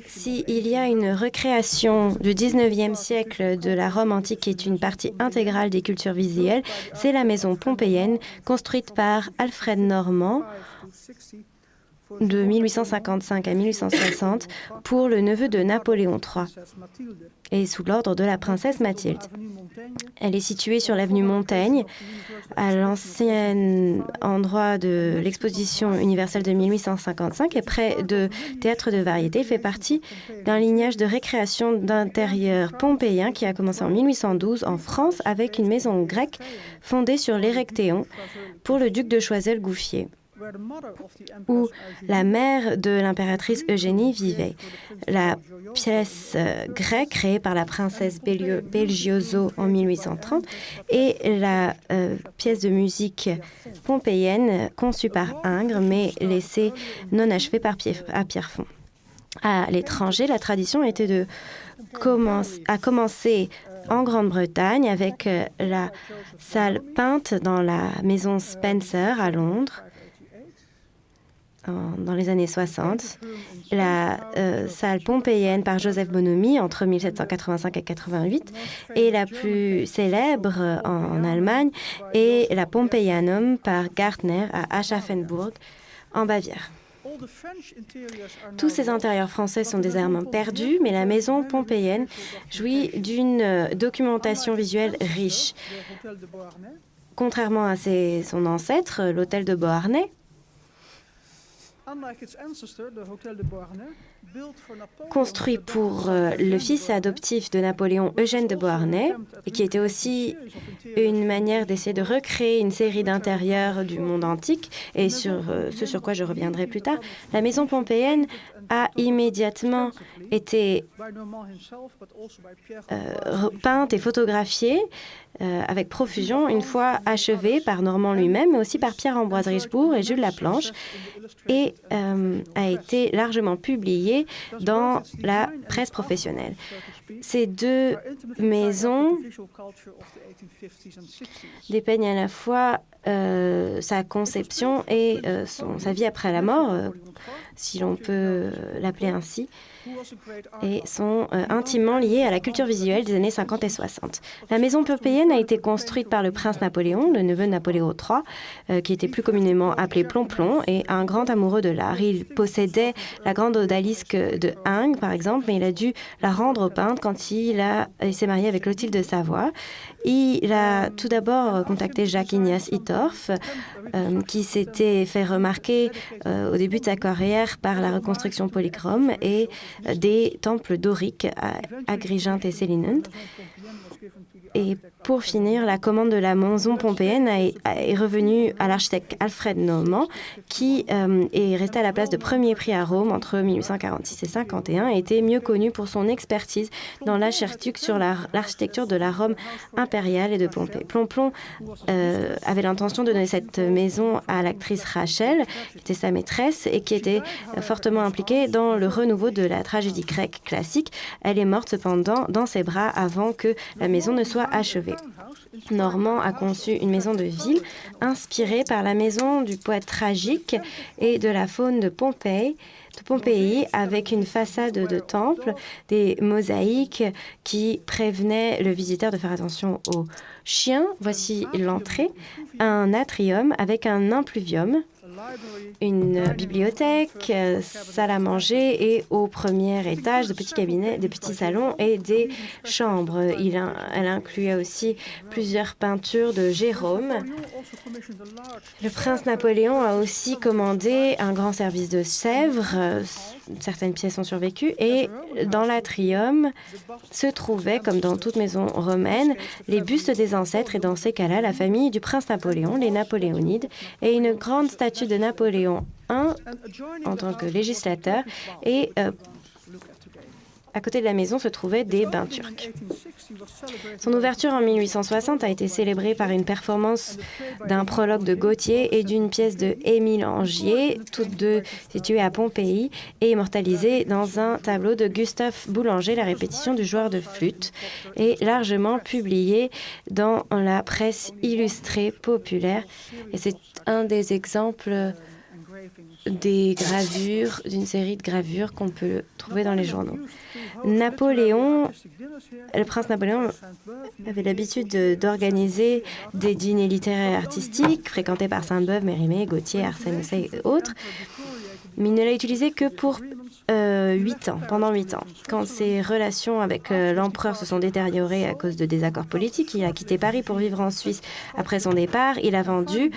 S'il y a une recréation du 19e siècle de la Rome antique qui est une partie intégrale des cultures visuelles, c'est la maison pompéienne construite par Alfred Normand de 1855 à 1860 pour le neveu de Napoléon III et sous l'ordre de la princesse Mathilde. Elle est située sur l'avenue Montaigne, à l'ancien endroit de l'exposition universelle de 1855 et près de théâtre de variété. Elle fait partie d'un lignage de récréation d'intérieur pompéien qui a commencé en 1812 en France avec une maison grecque fondée sur l'Érectéon pour le duc de Choiseul-Gouffier, où la mère de l'impératrice Eugénie vivait. La pièce grecque créée par la princesse Belgioso en 1830 et la pièce de musique pompéienne conçue par Ingres mais laissée non achevée par Pierrefonds. À l'étranger, la tradition était a commencé en Grande-Bretagne avec la salle peinte dans la maison Spencer à Londres dans les années 60, la salle pompéienne par Joseph Bonomi entre 1785 et 88, et la plus célèbre en Allemagne est la Pompeianum par Gartner à Aschaffenburg en Bavière. Tous ces intérieurs français sont désormais perdus, mais la maison pompéienne jouit d'une documentation visuelle riche. Contrairement à son ancêtre, l'hôtel de Beauharnais, construit pour le fils adoptif de Napoléon, Eugène de Beauharnais, et qui était aussi une manière d'essayer de recréer une série d'intérieurs du monde antique, et ce sur quoi je reviendrai plus tard. La maison pompéienne a immédiatement été peinte et photographiée avec profusion une fois achevée par Normand lui-même, mais aussi par Pierre-Ambroise Richebourg et Jules Laplanche, et a été largement publiée dans la presse professionnelle. Ces deux maisons dépeignent à la fois sa conception et sa vie après la mort, si l'on peut l'appeler ainsi, et sont intimement liées à la culture visuelle des années 50 et 60. La maison pompéienne a été construite par le prince Napoléon, le neveu de Napoléon III, qui était plus communément appelé Plomplon, et un grand amoureux de l'art. Il possédait la grande odalisque de Ingres, par exemple, mais il a dû la rendre au peintre quand il s'est marié avec Clotilde de Savoie. Il a tout d'abord contacté Jacques-Ignace Hittorf, qui s'était fait remarquer au début de sa carrière par la reconstruction polychrome et des temples doriques à Agrigente et Sélinunte. Et pour finir, la commande de la maison pompéenne est revenue à l'architecte Alfred Normand, qui est resté à la place de premier prix à Rome entre 1846 et 1851 et était mieux connu pour son expertise dans l'architecture sur l'architecture de la Rome impériale et de Pompée. Plomplon avait l'intention de donner cette maison à l'actrice Rachel, qui était sa maîtresse et qui était fortement impliquée dans le renouveau de la tragédie grecque classique. Elle est morte cependant dans ses bras avant que la maison ne soit achevée. Normand a conçu une maison de ville inspirée par la maison du poète tragique et de la faune de Pompéi, avec une façade de temple, des mosaïques qui prévenaient le visiteur de faire attention aux chiens. Voici l'entrée, un atrium avec un impluvium, une bibliothèque, salle à manger et au premier étage de petits cabinets, des petits salons et des chambres. Elle incluait aussi plusieurs peintures de Gérôme. Le prince Napoléon a aussi commandé un grand service de Sèvres. Certaines pièces ont survécu et dans l'atrium se trouvaient, comme dans toute maison romaine, les bustes des ancêtres et dans ces cas-là, la famille du prince Napoléon, les Napoléonides, et une grande statue de Napoléon I en tant que législateur et à côté de la maison se trouvaient des bains turcs. Son ouverture en 1860 a été célébrée par une performance d'un prologue de Gautier et d'une pièce de Émile Angier, toutes deux situées à Pompéi et immortalisées dans un tableau de Gustave Boulanger, la répétition du joueur de flûte, et largement publiée dans la presse illustrée populaire. Et c'est un des exemples des gravures, d'une série de gravures qu'on peut trouver dans les journaux. Napoléon, le prince Napoléon avait l'habitude d'organiser des dîners littéraires et artistiques fréquentés par Sainte-Beuve, Mérimée, Gautier, Arsène Houssaye et autres, mais il ne l'a utilisé que pour 8 ans, pendant 8 ans. Quand ses relations avec l'empereur se sont détériorées à cause de désaccords politiques, il a quitté Paris pour vivre en Suisse. Après son départ, il a vendu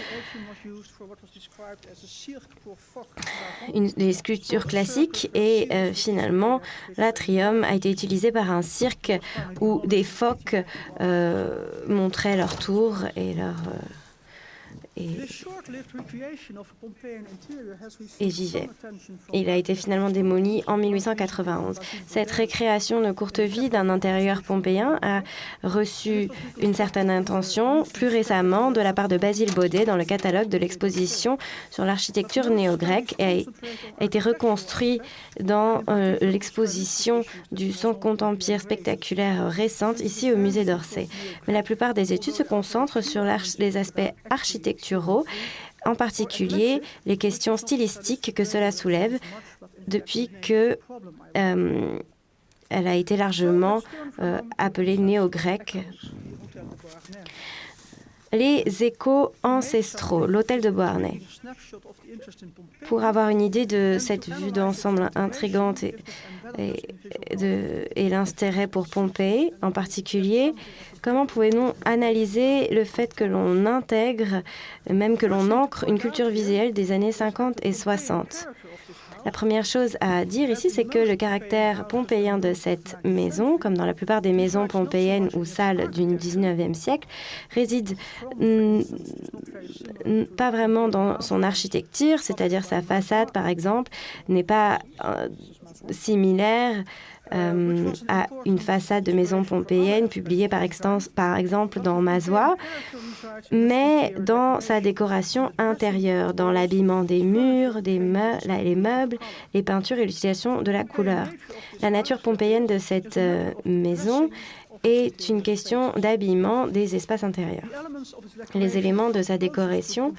des sculptures classiques et finalement, l'atrium a été utilisé par un cirque où des phoques montraient leur tour et vivaient. Il a été finalement démoli en 1891. Cette récréation de courte vie d'un intérieur pompéien a reçu une certaine attention plus récemment de la part de Basile Baudet dans le catalogue de l'exposition sur l'architecture néo-grecque et a été reconstruit dans l'exposition du Second Empire spectaculaire récente ici au musée d'Orsay. Mais la plupart des études se concentrent sur les aspects architecturaux, en particulier les questions stylistiques que cela soulève depuis que elle a été largement appelée néo-grecque. Les échos ancestraux, l'hôtel de Beauharnais. Pour avoir une idée de cette vue d'ensemble intrigante et l'intérêt pour Pompéi en particulier, comment pouvons-nous analyser le fait que l'on intègre, même que l'on ancre une culture visuelle des années 50 et 60 ? La première chose à dire ici, c'est que le caractère pompéien de cette maison, comme dans la plupart des maisons pompéiennes ou salles du 19e siècle, réside pas vraiment dans son architecture, c'est-à-dire sa façade, par exemple, n'est pas similaire à une façade de maison pompéienne publiée par exemple dans Mazois, mais dans sa décoration intérieure, dans l'habillement des murs, les meubles, les peintures et l'utilisation de la couleur. La nature pompéienne de cette maison est une question d'habillement des espaces intérieurs. Les éléments de sa décoration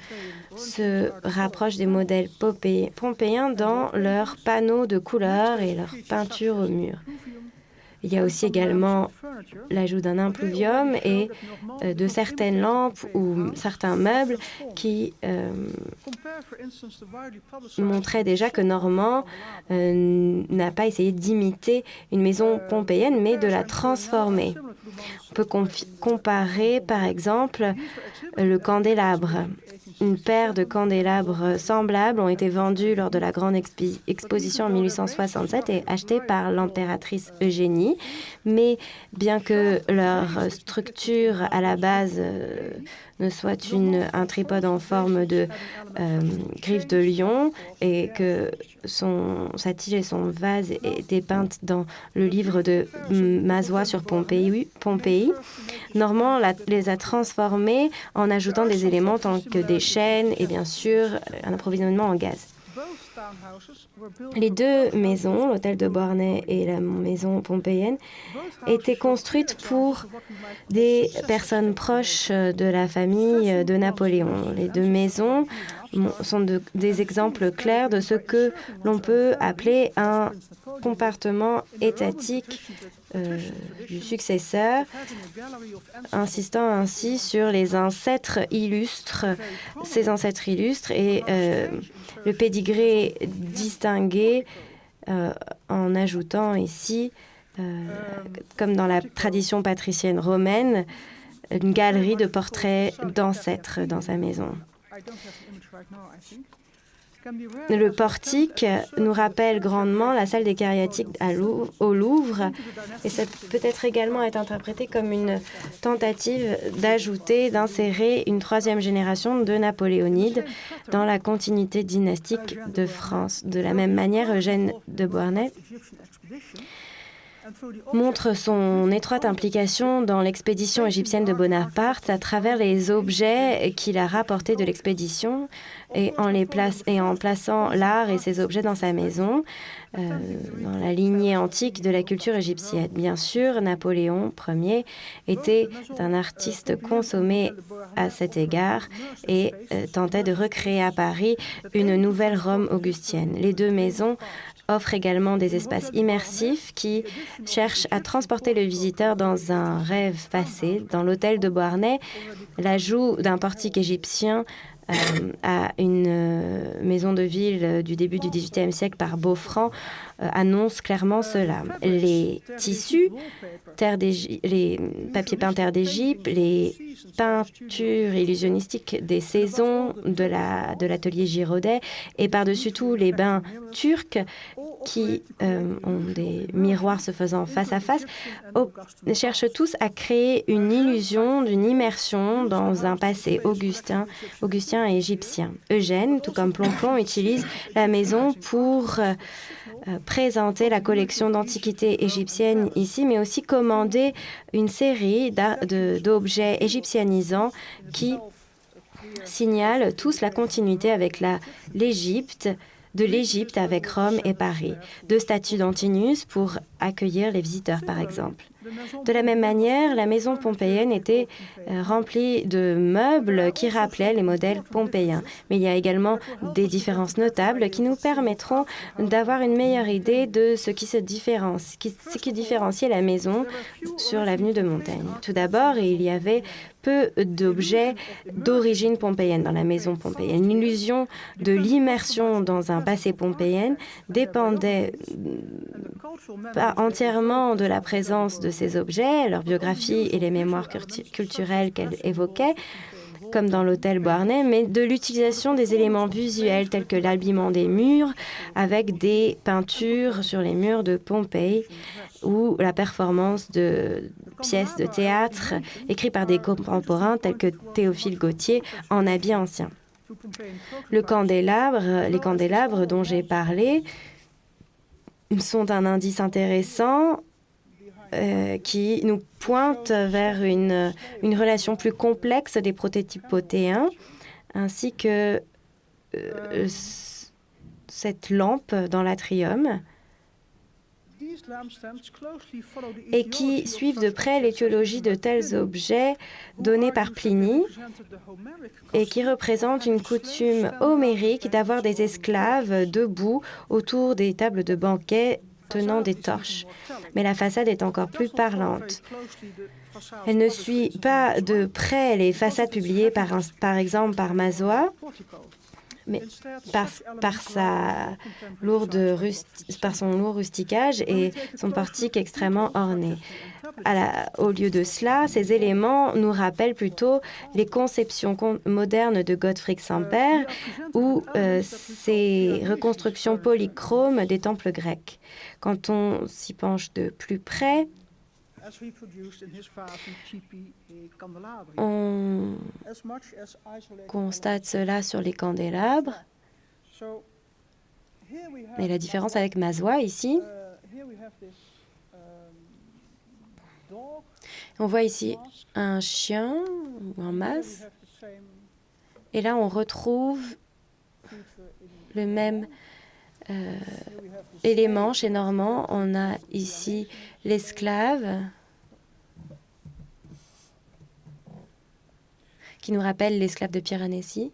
se rapprochent des modèles pompéiens dans leurs panneaux de couleurs et leurs peintures au mur. Il y a aussi également l'ajout d'un impluvium et de certaines lampes ou certains meubles qui montraient déjà que Normand n'a pas essayé d'imiter une maison pompéienne, mais de la transformer. On peut comparer, par exemple, le candélabre. Une paire de candélabres semblables ont été vendus lors de la grande exposition en 1867 et achetés par l'impératrice Eugénie. Mais bien que leur structure à la base ne soit un tripode en forme de griffe de lion et que sa tige et son vase étaient peintes dans le livre de Mazois sur Pompéi, Normand les a transformés en ajoutant des éléments tels que des chaînes et bien sûr un approvisionnement en gaz. Les deux maisons, l'hôtel de Beauharnais et la maison pompéienne, étaient construites pour des personnes proches de la famille de Napoléon. Les deux maisons sont des exemples clairs de ce que l'on peut appeler un comportement étatique du successeur, insistant ainsi sur les ancêtres illustres, ces ancêtres illustres et le pédigré distingué en ajoutant ici, comme dans la tradition patricienne romaine, une galerie de portraits d'ancêtres dans sa maison. Le portique nous rappelle grandement la salle des Cariatides au Louvre et ça peut être également être interprété comme une tentative d'insérer une troisième génération de napoléonides dans la continuité dynastique de France. De la même manière, Eugène de Beauharnais montre son étroite implication dans l'expédition égyptienne de Bonaparte à travers les objets qu'il a rapportés de l'expédition et en plaçant l'art et ses objets dans sa maison, dans la lignée antique de la culture égyptienne. Bien sûr, Napoléon Ier était un artiste consommé à cet égard et tentait de recréer à Paris une nouvelle Rome augustienne. Les deux maisons offrent également des espaces immersifs qui cherchent à transporter le visiteur dans un rêve passé. Dans l'hôtel de Beauharnais, l'ajout d'un portique égyptien à une maison de ville du début du XVIIIe siècle par Beaufranc annonce clairement cela. Les tissus, les papiers peints terre d'Égypte, les peintures illusionistiques des saisons de l'atelier Girodet et par-dessus tout les bains turcs qui ont des miroirs se faisant face à face, cherchent tous à créer une illusion d'une immersion dans un passé augustin et égyptien. Eugène, tout comme Plomplon, utilise la maison pour présenter la collection d'antiquités égyptiennes ici, mais aussi commander une série d'objets égyptianisants qui signalent tous la continuité avec l'Égypte avec Rome et Paris. 2 statues d'Antinous pour accueillir les visiteurs, par exemple. De la même manière, la maison pompéienne était remplie de meubles qui rappelaient les modèles pompéiens. Mais il y a également des différences notables qui nous permettront d'avoir une meilleure idée de ce qui différenciait la maison sur l'avenue de Montaigne. Tout d'abord, il y avait peu d'objets d'origine pompéienne dans la maison pompéienne. L'illusion de l'immersion dans un passé pompéen dépendait pas entièrement de la présence de ces objets, leur biographie et les mémoires culturelles qu'elle évoquait, comme dans l'hôtel Beauharnais, mais de l'utilisation des éléments visuels tels que l'habillement des murs avec des peintures sur les murs de Pompéi ou la performance de pièces de théâtre écrites par des contemporains tels que Théophile Gautier en habit ancien. Les candélabres dont j'ai parlé sont un indice intéressant qui nous pointe vers une relation plus complexe des prototypes potéens, ainsi que cette lampe dans l'atrium, et qui suivent de près l'étiologie de tels objets donnés par Pline et qui représentent une coutume homérique d'avoir des esclaves debout autour des tables de banquet tenant des torches. Mais la façade est encore plus parlante. Elle ne suit pas de près les façades publiées par exemple par Mazois, mais par son lourd rusticage et son portique extrêmement orné. Au lieu de cela, ces éléments nous rappellent plutôt les conceptions modernes de Gottfried Semper ou ces reconstructions polychromes des temples grecs. Quand on s'y penche de plus près, on constate cela sur les candélabres. Et la différence avec Mazois ici, on voit ici un chien ou un masque. Et là, on retrouve le même élément chez Normand. On a ici l'esclave qui nous rappelle l'esclave de Piranesi.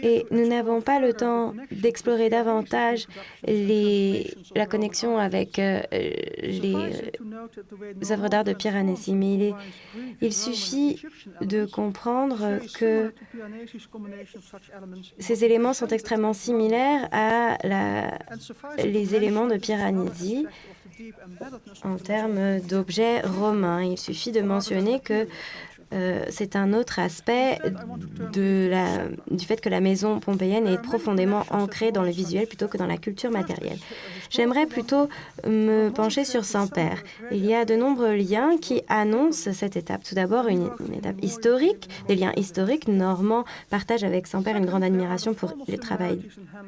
Et nous n'avons pas le temps d'explorer davantage la connexion avec les œuvres d'art de Piranesi, mais il suffit de comprendre que ces éléments sont extrêmement similaires à les éléments de Piranesi en termes d'objets romains. Il suffit de mentionner que c'est un autre aspect du fait que la maison pompéienne est profondément ancrée dans le visuel plutôt que dans la culture matérielle. J'aimerais plutôt me pencher sur Saint-Père. Il y a de nombreux liens qui annoncent cette étape. Tout d'abord, une étape historique, des liens historiques. Normand partage avec Saint-Père une grande admiration pour le travail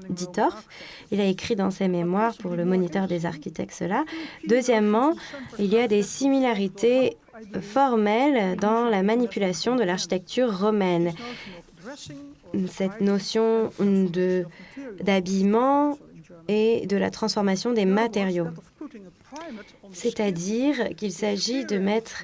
d'Itorf. Il a écrit dans ses mémoires pour le Moniteur des architectes cela. Deuxièmement, il y a des similarités formelle dans la manipulation de l'architecture romaine. Cette notion d'habillement et de la transformation des matériaux. C'est-à-dire qu'il s'agit de mettre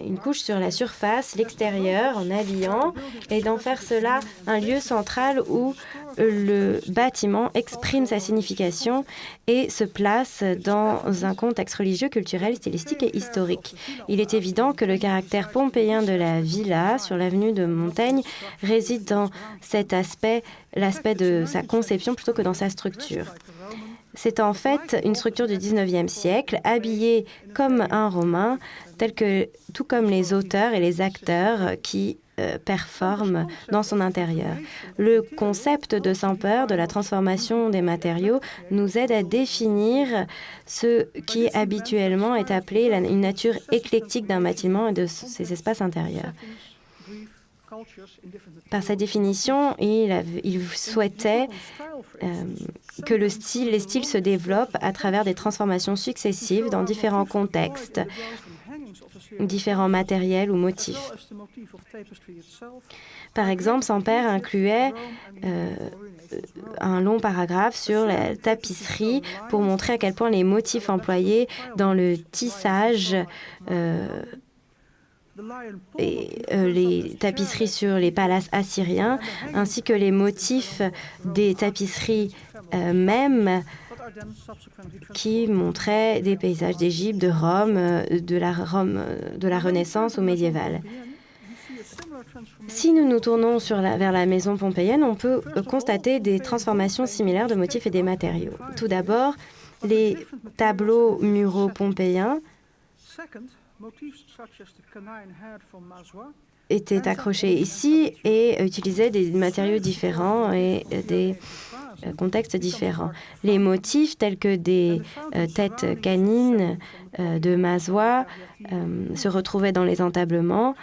une couche sur la surface, l'extérieur, en habillant, et d'en faire cela un lieu central où le bâtiment exprime sa signification et se place dans un contexte religieux, culturel, stylistique et historique. Il est évident que le caractère pompéien de la villa sur l'avenue de Montaigne réside dans cet aspect, l'aspect de sa conception plutôt que dans sa structure. C'est en fait une structure du XIXe siècle, habillée comme un Romain, tout comme les auteurs et les acteurs qui performent dans son intérieur. Le concept de Saint-Peur, de la transformation des matériaux, nous aide à définir ce qui habituellement est appelé une nature éclectique d'un bâtiment et de ses espaces intérieurs. Par sa définition, il souhaitait que les styles se développent à travers des transformations successives dans différents contextes, différents matériels ou motifs. Par exemple, Saint-Père incluait un long paragraphe sur la tapisserie pour montrer à quel point les motifs employés dans le tissage et les tapisseries sur les palaces assyriens, ainsi que les motifs des tapisseries mêmes qui montraient des paysages d'Égypte, de Rome, de la Renaissance ou médiévale. Si nous nous tournons vers la maison pompéienne, on peut constater des transformations similaires de motifs et des matériaux. Tout d'abord, les tableaux muraux pompéiens étaient accrochés ici et utilisaient des matériaux différents et des contextes différents. Les motifs tels que des têtes canines de mazois se retrouvaient dans les entablements.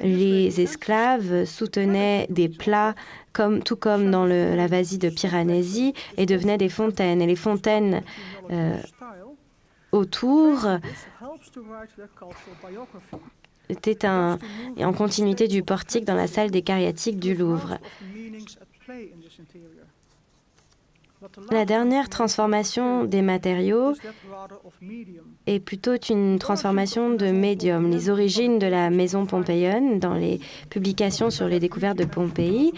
Les esclaves soutenaient des plats tout comme dans la vasie de Piranesi et devenaient des fontaines. Et les fontaines autour était en continuité du portique dans la salle des cariatiques du Louvre. La dernière transformation des matériaux est plutôt une transformation de médium. Les origines de la maison pompéienne, dans les publications sur les découvertes de Pompéi,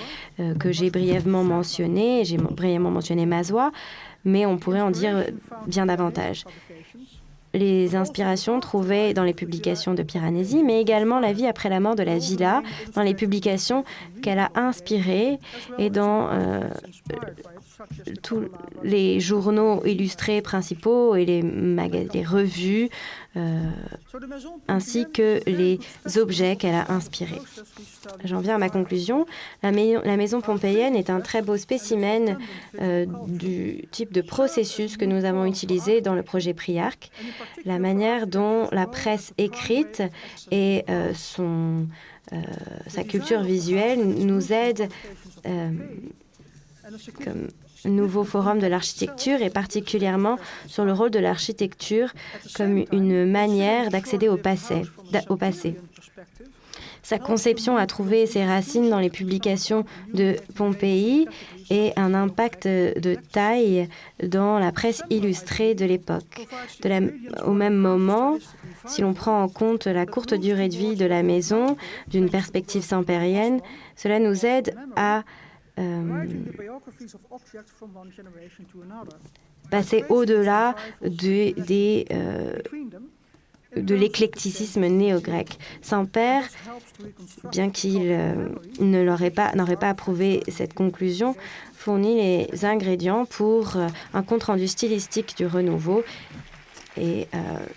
que j'ai brièvement mentionnées, Mazois, mais on pourrait en dire bien davantage. Les inspirations trouvées dans les publications de Piranesi, mais également la vie après la mort de la villa, dans les publications qu'elle a inspirées et dans tous les journaux illustrés principaux et les revues, ainsi que les objets qu'elle a inspirés. J'en viens à ma conclusion. La maison pompéienne est un très beau spécimen du type de processus que nous avons utilisé dans le projet Priarc. La manière dont la presse écrite et sa culture visuelle nous aide comme nouveau forum de l'architecture et particulièrement sur le rôle de l'architecture comme une manière d'accéder au passé. Sa conception a trouvé ses racines dans les publications de Pompéi et un impact de taille dans la presse illustrée de l'époque. Au même moment, si l'on prend en compte la courte durée de vie de la maison, d'une perspective sampérienne, cela nous aide à passer au-delà de l'éclecticisme néo-grec. Saint-Père, bien qu'il n'aurait pas approuvé cette conclusion, fournit les ingrédients pour un compte-rendu stylistique du renouveau et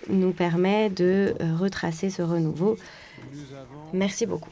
nous permet de retracer ce renouveau. Merci beaucoup.